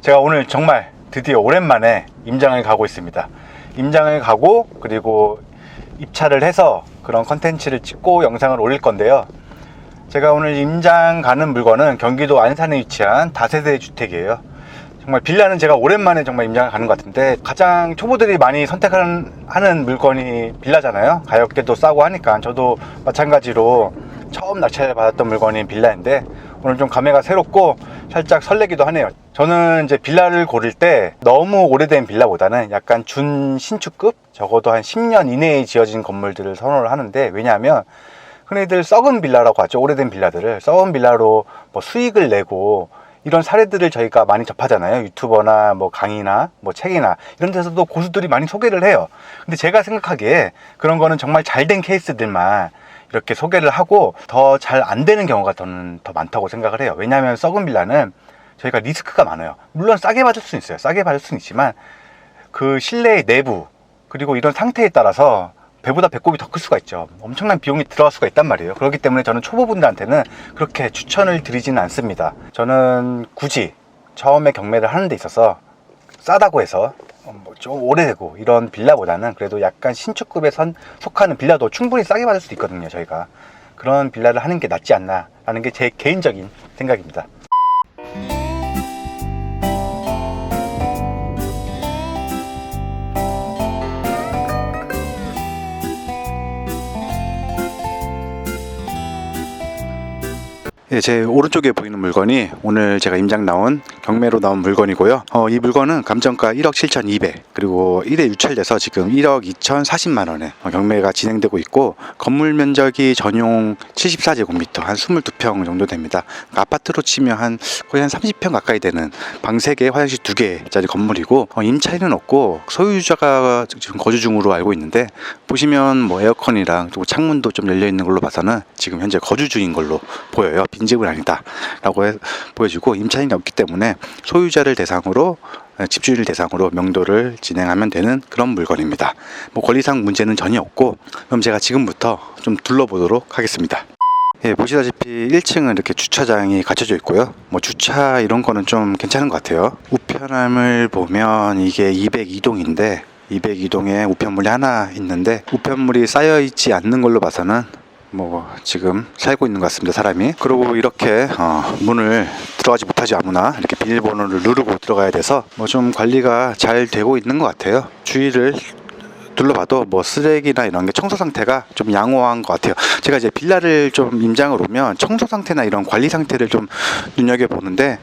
제가 오늘 정말 드디어 오랜만에 임장을 가고 있습니다. 임장을 가고 그리고 입찰을 해서 그런 컨텐츠를 찍고 영상을 올릴 건데요. 제가 오늘 임장 가는 물건은 경기도 안산에 위치한 다세대 주택이에요. 정말 빌라는 제가 오랜만에 정말 임장을 가는 것 같은데, 가장 초보들이 많이 선택하는 물건이 빌라잖아요. 가격대도 싸고 하니까. 저도 마찬가지로 처음 낙찰을 받았던 물건이 빌라인데 오늘 좀 감회가 새롭고 살짝 설레기도 하네요. 저는 이제 빌라를 고를 때 너무 오래된 빌라보다는 약간 준신축급, 적어도 한 10년 이내에 지어진 건물들을 선호를 하는데, 왜냐하면 흔히들 썩은 빌라라고 하죠. 오래된 빌라들을 썩은 빌라로 뭐 수익을 내고 이런 사례들을 저희가 많이 접하잖아요. 유튜버나 뭐 강의나 뭐 책이나 이런 데서도 고수들이 많이 소개를 해요. 근데 제가 생각하기에 그런 거는 정말 잘된 케이스들만 이렇게 소개를 하고, 더 잘 안 되는 경우가 저는 더 많다고 생각을 해요. 왜냐하면 썩은 빌라는 저희가 리스크가 많아요. 물론 싸게 받을 수는 있어요. 싸게 받을 수는 있지만 그 실내의 내부 그리고 이런 상태에 따라서 배보다 배꼽이 더 클 수가 있죠. 엄청난 비용이 들어갈 수가 있단 말이에요. 그렇기 때문에 저는 초보분들한테는 그렇게 추천을 드리지는 않습니다. 저는 굳이 처음에 경매를 하는 데 있어서 싸다고 해서 좀 오래되고 이런 빌라보다는 그래도 약간 신축급에 속하는 빌라도 충분히 싸게 받을 수도 있거든요. 저희가 그런 빌라를 하는 게 낫지 않나 라는 게 제 개인적인 생각입니다. 예, 제 오른쪽에 보이는 물건이 오늘 제가 임장 나온 경매로 나온 물건이고요. 이 물건은 감정가 1억 7,200, 그리고 1회 유찰돼서 지금 1억 2,040만 원에 경매가 진행되고 있고, 건물 면적이 전용 74제곱미터, 한 22평 정도 됩니다. 그러니까 아파트로 치면 거의 한 30평 가까이 되는 방 3개, 화장실 2개짜리 건물이고, 임차인은 없고 소유자가 지금 거주 중으로 알고 있는데, 보시면 뭐 에어컨이랑 그리고 창문도 좀 열려 있는 걸로 봐서는 지금 현재 거주 중인 걸로 보여요. 빈집은 아니다 라고 보여지고, 임차인이 없기 때문에 소유자를 대상으로, 집주인을 대상으로 명도를 진행하면 되는 그런 물건입니다. 뭐 권리상 문제는 전혀 없고, 그럼 제가 지금부터 좀 둘러보도록 하겠습니다. 예, 보시다시피 1층은 이렇게 주차장이 갖춰져 있고요. 뭐 주차 이런 거는 좀 괜찮은 것 같아요. 우편함을 보면 이게 202동인데 202동에 우편물이 하나 있는데, 우편물이 쌓여 있지 않는 걸로 봐서는 뭐 지금 살고 있는 것 같습니다, 사람이. 그리고 이렇게 문을 들어가지 못하지 아무나 이렇게 비밀번호를 누르고 들어가야 돼서 뭐 좀 관리가 잘 되고 있는 것 같아요. 주위를 둘러봐도 뭐 쓰레기나 이런 게 청소 상태가 좀 양호한 것 같아요. 제가 이제 빌라를 좀 임장을 오면 청소 상태나 이런 관리 상태를 좀 눈여겨보는데,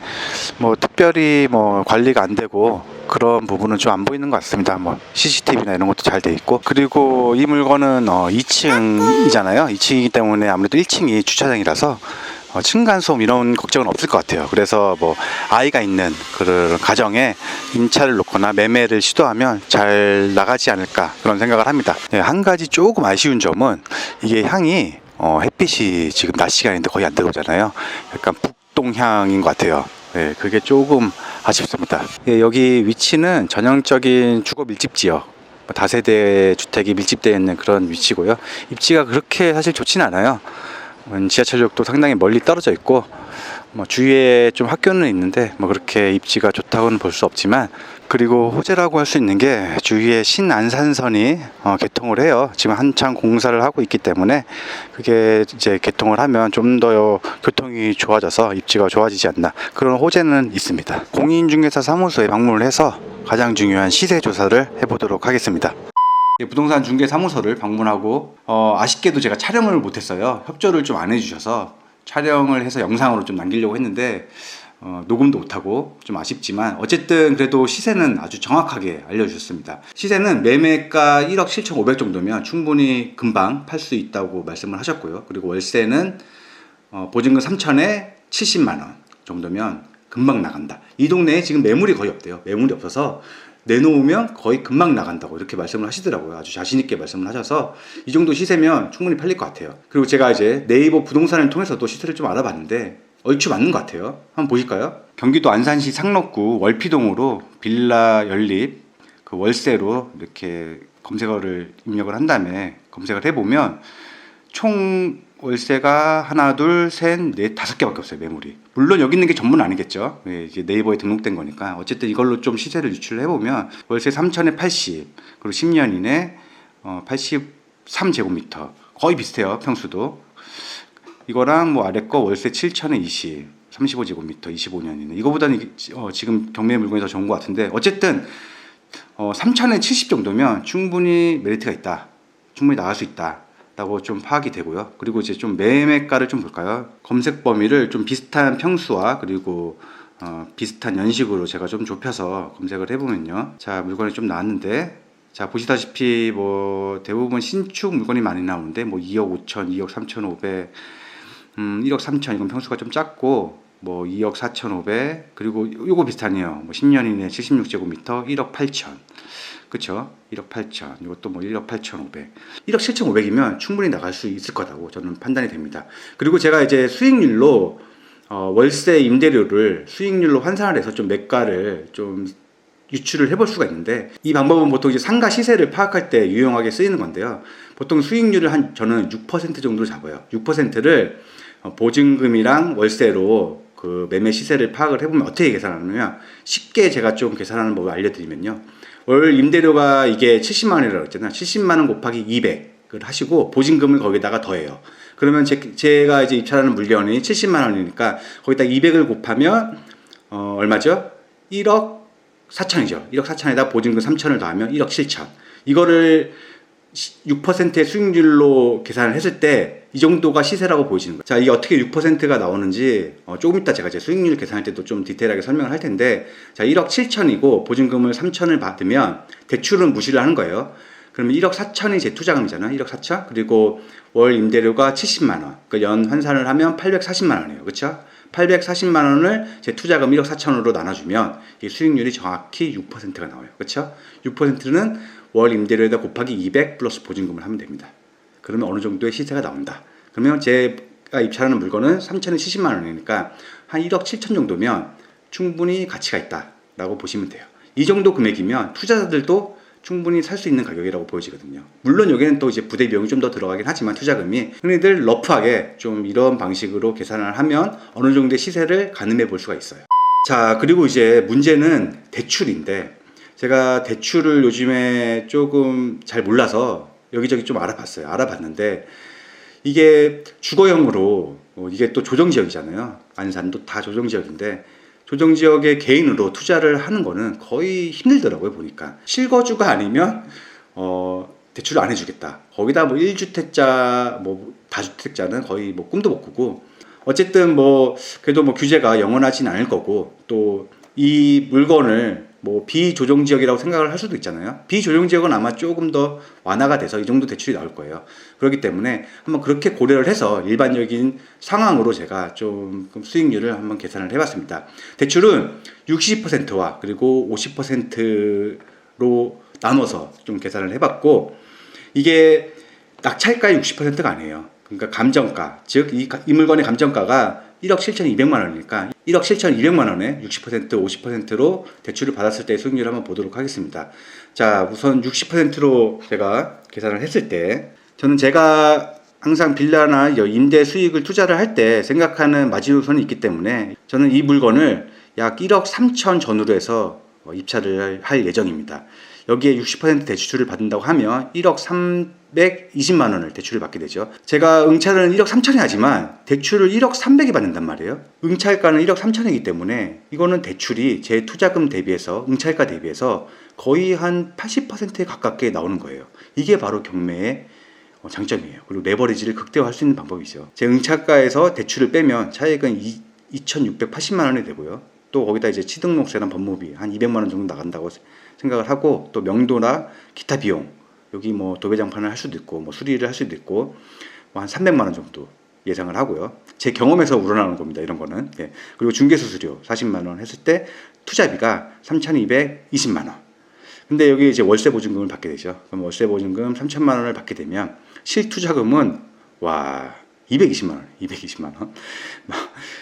뭐 특별히 뭐 관리가 안 되고 그런 부분은 좀 안 보이는 것 같습니다. 뭐 CCTV나 이런 것도 잘 돼 있고, 그리고 이 물건은 2층이잖아요. 2층이기 때문에 아무래도 1층이 주차장이라서 층간소음 이런 걱정은 없을 것 같아요. 그래서 뭐 아이가 있는 그런 가정에 임차를 놓거나 매매를 시도하면 잘 나가지 않을까 그런 생각을 합니다. 네, 한 가지 조금 아쉬운 점은 이게 향이 햇빛이 지금 낮 시간인데 거의 안 들어오잖아요. 약간 북동향인 것 같아요. 네, 그게 조금 아쉽습니다. 예, 여기 위치는 전형적인 주거 밀집 지역, 다세대 주택이 밀집되어 있는 그런 위치고요. 입지가 그렇게 사실 좋지는 않아요. 지하철역도 상당히 멀리 떨어져 있고, 뭐 주위에 좀 학교는 있는데 뭐 그렇게 입지가 좋다고는 볼 수 없지만, 그리고 호재라고 할 수 있는 게 주위에 신안산선이 개통을 해요. 지금 한창 공사를 하고 있기 때문에 그게 이제 개통을 하면 좀 더 교통이 좋아져서 입지가 좋아지지 않나, 그런 호재는 있습니다. 공인중개사 사무소에 방문을 해서 가장 중요한 시세 조사를 해보도록 하겠습니다. 부동산 중개사무소를 방문하고 아쉽게도 제가 촬영을 못했어요. 협조를 좀 안 해주셔서 촬영을 해서 영상으로 좀 남기려고 했는데 녹음도 못하고 좀 아쉽지만, 어쨌든 그래도 시세는 아주 정확하게 알려주셨습니다. 시세는 매매가 1억 7,500 정도면 충분히 금방 팔 수 있다고 말씀을 하셨고요. 그리고 월세는 보증금 3천에 70만 원 정도면 금방 나간다. 이 동네에 지금 매물이 거의 없대요. 매물이 없어서 내놓으면 거의 금방 나간다고 이렇게 말씀을 하시더라고요. 아주 자신있게 말씀을 하셔서 이 정도 시세면 충분히 팔릴 것 같아요. 그리고 제가 이제 네이버 부동산을 통해서도 시세를 좀 알아봤는데 얼추 맞는 것 같아요. 한번 보실까요? 경기도 안산시 상록구 월피동으로 빌라 연립 그 월세로 이렇게 검색어를 입력을 한 다음에 검색을 해보면 총 월세가 하나, 둘, 셋, 넷, 5개밖에 없어요, 매물이. 물론 여기 있는 게 전부는 아니겠죠. 예, 이게 네이버에 등록된 거니까. 어쨌든 이걸로 좀 시세를 유출을 해보면 월세 3천에 80, 그리고 10년 이내 83제곱미터 거의 비슷해요. 평수도. 이거랑 뭐 아래 거 월세 7천에 20, 35제곱미터 25년 이내. 이거보다는 지금 경매 물건이 더 좋은 것 같은데, 어쨌든 3천에 70 정도면 충분히 메리트가 있다. 충분히 나갈 수 있다. 라고 좀 파악이 되고요. 그리고 이제 좀 매매가를 좀 볼까요? 검색 범위를 좀 비슷한 평수와 그리고 비슷한 연식으로 제가 좀 좁혀서 검색을 해보면요. 자, 물건이 좀 나왔는데, 자, 보시다시피 뭐 대부분 신축 물건이 많이 나오는데 뭐 2억 5천, 2억 3,500, 1억 3천, 이건 평수가 좀 작고, 뭐 2억 4,500, 그리고 요거 비슷하네요. 뭐 10년 이내 76제곱미터 1억 8천. 그쵸? 1억 8천. 이것도 뭐 1억 8,500. 1억 7,500이면 충분히 나갈 수 있을 거라고 저는 판단이 됩니다. 그리고 제가 이제 수익률로, 월세 임대료를 수익률로 환산을 해서 좀 매가를 좀 유출을 해볼 수가 있는데, 이 방법은 보통 이제 상가 시세를 파악할 때 유용하게 쓰이는 건데요. 보통 수익률을 저는 6% 정도로 잡아요. 6%를 보증금이랑 월세로 그 매매 시세를 파악을 해보면 어떻게 계산하느냐. 쉽게 제가 좀 계산하는 법을 알려드리면요. 월 임대료가 이게 70만 원이라고 했잖아요. 70만 원 곱하기 200을 하시고 보증금을 거기다가 더해요. 그러면 제가 이제 입찰하는 물건이 70만 원이니까 거기다 200을 곱하면 얼마죠? 1억 4천이죠. 1억 4천에다 보증금 3천을 더하면 1억 7천. 이거를 6%의 수익률로 계산을 했을 때 이 정도가 시세라고 보여지는 거예요. 자, 이게 어떻게 6%가 나오는지 조금 이따 제가 수익률 계산할 때도 좀 디테일하게 설명을 할 텐데, 자, 1억 7천이고 보증금을 3천을 받으면 대출은 무시를 하는 거예요. 그러면 1억 4천이 제 투자금이잖아요. 1억 4천. 그리고 월 임대료가 70만 원. 그러니까 연 환산을 하면 840만 원이에요. 그렇죠? 840만 원을 제 투자금 1억 4천으로 나눠주면 이 수익률이 정확히 6%가 나와요. 그렇죠? 6%는 월 임대료에다 곱하기 200 플러스 보증금을 하면 됩니다. 그러면 어느 정도의 시세가 나온다. 그러면 제가 입찰하는 물건은 3천에 70만 원이니까 한 1억 7천 정도면 충분히 가치가 있다라고 보시면 돼요. 이 정도 금액이면 투자자들도 충분히 살 수 있는 가격이라고 보여지거든요. 물론 여기는 또 이제 부대 비용이 좀 더 들어가긴 하지만 투자금이, 흔히들 러프하게 좀 이런 방식으로 계산을 하면 어느 정도의 시세를 가늠해 볼 수가 있어요. 자, 그리고 이제 문제는 대출인데, 제가 대출을 요즘에 조금 잘 몰라서 여기저기 좀 알아봤는데, 이게 주거용으로, 이게 또 조정지역이잖아요. 안산도 다 조정지역인데, 조정지역의 개인으로 투자를 하는 거는 거의 힘들더라고요, 보니까. 실거주가 아니면 대출을 안 해주겠다. 거기다 뭐 1주택자, 뭐 다주택자는 거의 뭐 꿈도 못 꾸고, 어쨌든 뭐 그래도 뭐 규제가 영원하진 않을 거고, 또 이 물건을 뭐 비조정지역이라고 생각을 할 수도 있잖아요. 비조정지역은 아마 조금 더 완화가 돼서 이 정도 대출이 나올 거예요. 그렇기 때문에 한번 그렇게 고려를 해서 일반적인 상황으로 제가 좀 수익률을 한번 계산을 해봤습니다. 대출은 60%와 그리고 50%로 나눠서 좀 계산을 해봤고, 이게 낙찰가의 60%가 아니에요. 그러니까 감정가, 즉 이 물건의 감정가가 1억 7,200만 원이니까 1억 7,200만 원에 60%, 50%로 대출을 받았을 때의 수익률을 한번 보도록 하겠습니다. 자, 우선 60%로 제가 계산을 했을 때, 저는 제가 항상 빌라나 임대 수익을 투자를 할 때 생각하는 마지노선이 있기 때문에 저는 이 물건을 약 1억 3천 전후로 해서 입찰을 할 예정입니다. 여기에 60% 대출을 받는다고 하면 1억 320만 원을 대출을 받게 되죠. 제가 응찰은 1억 3천이 하지만 대출을 1억 300이 받는단 말이에요. 응찰가는 1억 3천이기 때문에 이거는 대출이 제 투자금 대비해서, 응찰가 대비해서 거의 한 80%에 가깝게 나오는 거예요. 이게 바로 경매의 장점이에요. 그리고 레버리지를 극대화할 수 있는 방법이죠. 제 응찰가에서 대출을 빼면 차액은 2,680만 원이 되고요. 또 거기다 이제 취등록세랑 법무비 한 200만 원 정도 나간다고 생각을 하고, 또 명도나 기타 비용, 여기 뭐 도배장판을 할 수도 있고 뭐 수리를 할 수도 있고 뭐 한 300만 원 정도 예상을 하고요. 제 경험에서 우러나오는 겁니다, 이런 거는. 예. 그리고 중개수수료 40만 원 했을 때 투자비가 3,220만 원. 근데 여기 이제 월세 보증금을 받게 되죠. 그럼 월세 보증금 3천만 원을 받게 되면 실투자금은 220만 원.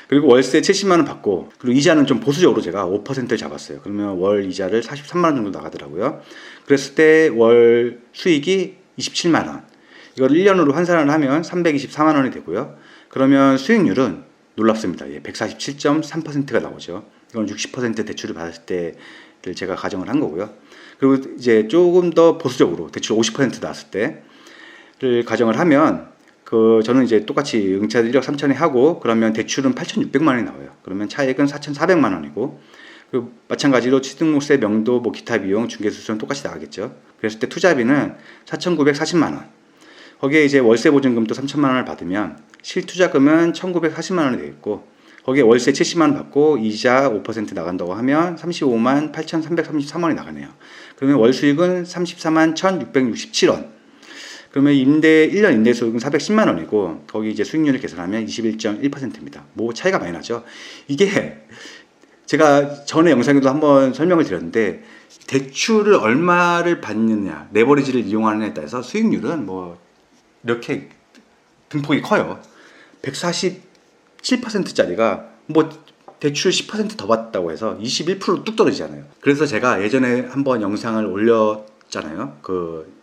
그리고 월세 70만 원 받고, 그리고 이자는 좀 보수적으로 제가 5%를 잡았어요. 그러면 월 이자를 43만 원 정도 나가더라고요. 그랬을 때 월 수익이 27만 원. 이걸 1년으로 환산을 하면 324만 원이 되고요. 그러면 수익률은 놀랍습니다. 예, 147.3%가 나오죠. 이건 60% 대출을 받았을 때를 제가 가정을 한 거고요. 그리고 이제 조금 더 보수적으로 대출 50% 나왔을 때를 가정을 하면 저는 이제 똑같이 응차를 1억 3천에 하고 그러면 대출은 8,600만 원이 나와요. 그러면 차액은 4,400만 원이고 그리고 마찬가지로 취등록세, 명도, 뭐 기타 비용, 중개수수는 똑같이 나가겠죠. 그랬을 때 투자비는 4,940만 원. 거기에 이제 월세 보증금도 3천만 원을 받으면 실투자금은 1,940만 원이 되겠고 거기에 월세 70만 원 받고 이자 5% 나간다고 하면 35만 8,333원이 나가네요. 그러면 월 수익은 34만 1,667원. 그러면 1년 임대 수익은 410만 원이고 거기 이제 수익률을 계산하면 21.1%입니다. 뭐 차이가 많이 나죠. 이게 제가 전에 영상에도 한번 설명을 드렸는데 대출을 얼마를 받느냐, 레버리지를 이용하느냐에 따라서 수익률은 뭐 이렇게 등폭이 커요. 147%짜리가 뭐 대출 10% 더 받았다고 해서 21%뚝 떨어지잖아요. 그래서 제가 예전에 한번 영상을 올렸잖아요.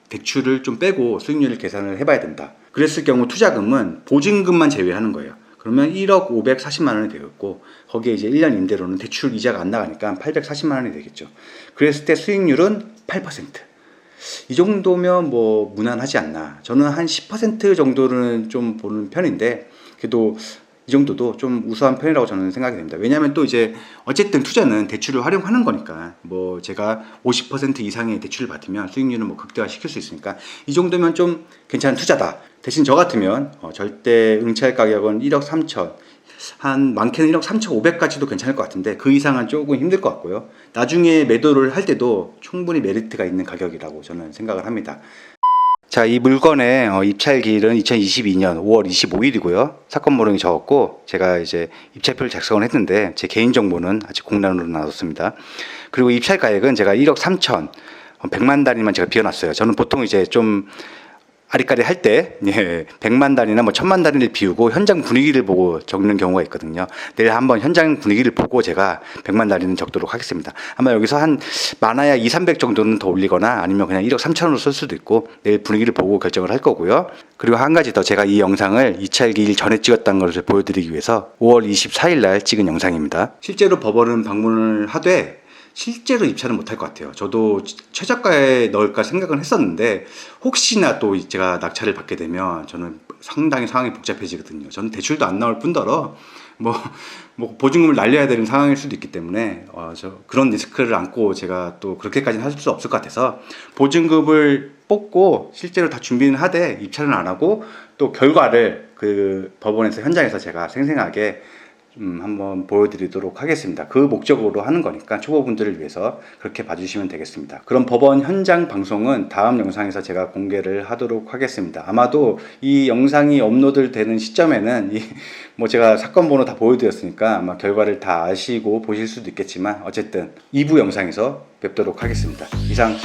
대출을 좀 빼고 수익률을 계산을 해봐야 된다. 그랬을 경우 투자금은 보증금만 제외하는 거예요. 그러면 1억 540만 원이 되겠고 거기에 이제 1년 임대료는 대출 이자가 안 나가니까 840만 원이 되겠죠. 그랬을 때 수익률은 8%. 이 정도면 뭐 무난하지 않나. 저는 한 10% 정도는 좀 보는 편인데 그래도 이 정도도 좀 우수한 편이라고 저는 생각이 됩니다. 왜냐하면 또 이제 어쨌든 투자는 대출을 활용하는 거니까 뭐 제가 50% 이상의 대출을 받으면 수익률은 뭐 극대화 시킬 수 있으니까 이 정도면 좀 괜찮은 투자다. 대신 저 같으면 절대 응찰 가격은 1억 3천 한 많게는 1억 3,500까지도 괜찮을 것 같은데 그 이상은 조금 힘들 것 같고요. 나중에 매도를 할 때도 충분히 메리트가 있는 가격이라고 저는 생각을 합니다. 자, 이 물건의 입찰기일은 2022년 5월 25일이고요. 사건 모형이 적었고 제가 이제 입찰표를 작성을 했는데 제 개인 정보는 아직 공란으로 놔뒀습니다. 그리고 입찰 가액은 제가 1억 3천 100만 단위만 제가 비워놨어요. 저는 보통 이제 좀 아리까리 할 때 100만 단위나 뭐 1000만 단위를 비우고 현장 분위기를 보고 적는 경우가 있거든요. 내일 한번 현장 분위기를 보고 제가 100만 단위는 적도록 하겠습니다. 아마 여기서 한 많아야 2, 300 정도는 더 올리거나 아니면 그냥 1억 3천으로 쓸 수도 있고 내일 분위기를 보고 결정을 할 거고요. 그리고 한 가지 더 제가 이 영상을 입찰기일 전에 찍었다는 것을 보여드리기 위해서 5월 24일 날 찍은 영상입니다. 실제로 법원은 방문을 하되 실제로 입찰은 못할 것 같아요. 저도 최저가에 넣을까 생각은 했었는데 혹시나 또 제가 낙찰을 받게 되면 저는 상당히 상황이 복잡해지거든요. 저는 대출도 안 나올 뿐더러 뭐 보증금을 날려야 되는 상황일 수도 있기 때문에 그런 리스크를 안고 제가 또 그렇게까지는 할 수 없을 것 같아서 보증금을 뽑고 실제로 다 준비는 하되 입찰은 안 하고 또 결과를 법원에서 현장에서 제가 생생하게 한번 보여드리도록 하겠습니다. 그 목적으로 하는 거니까 초보분들을 위해서 그렇게 봐주시면 되겠습니다. 그럼 법원 현장 방송은 다음 영상에서 제가 공개를 하도록 하겠습니다. 아마도 이 영상이 업로드 되는 시점에는 뭐 제가 사건 번호 다 보여드렸으니까 아마 결과를 다 아시고 보실 수도 있겠지만 어쨌든 2부 영상에서 뵙도록 하겠습니다. 이상